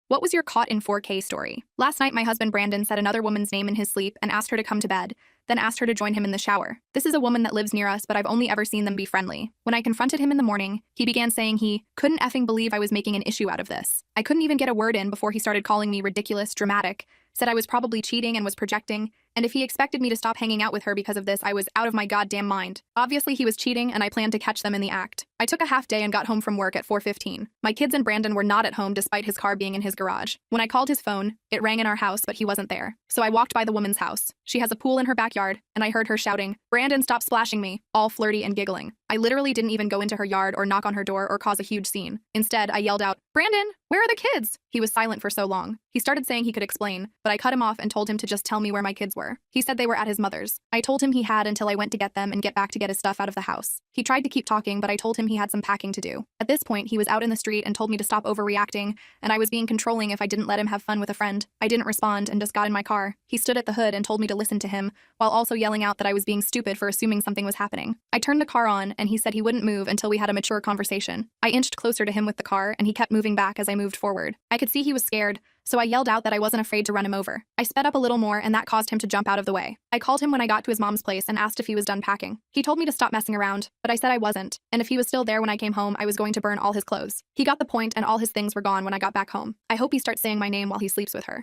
What was your caught in 4K story? Last night, my husband Brandon said another woman's name in his sleep and asked her to come to bed, then asked her to join him in the shower. This is a woman that lives near us, but I've only ever seen them be friendly. When I confronted him in the morning, he began saying he couldn't effing believe I was making an issue out of this. I couldn't even get a word in before he started calling me ridiculous, dramatic, said I was probably cheating and was projecting, and if he expected me to stop hanging out with her because of this, I was out of my goddamn mind. Obviously, he was cheating, and I planned to catch them in the act. I took a half day and got home from work at 4:15. My kids and Brandon were not at home despite his car being in his garage. When I called his phone, it rang in our house, but he wasn't there. So I walked by the woman's house. She has a pool in her backyard, and I heard her shouting, "Brandon, stop splashing me," all flirty and giggling. I literally didn't even go into her yard or knock on her door or cause a huge scene. Instead, I yelled out, "Brandon, where are the kids?" He was silent for so long. He started saying he could explain, but I cut him off and told him to just tell me where my kids were. He said they were at his mother's. I told him he had until I went to get them and get back to get his stuff out of the house. He tried to keep talking, but I told him he had some packing to do. At this point, he was out in the street and told me to stop overreacting, and I was being controlling if I didn't let him have fun with a friend. I didn't respond and just got in my car. He stood at the hood and told me to listen to him, while also yelling out that I was being stupid for assuming something was happening. I turned the car on, and he said he wouldn't move until we had a mature conversation. I inched closer to him with the car, and he kept moving back as I moved forward. I could see he was scared, so I yelled out that I wasn't afraid to run him over. I sped up a little more, and that caused him to jump out of the way. I called him when I got to his mom's place and asked if he was done packing. He told me to stop messing around, but I said I wasn't, and if he was still there when I came home, I was going to burn all his clothes. He got the point, and all his things were gone when I got back home. I hope he starts saying my name while he sleeps with her.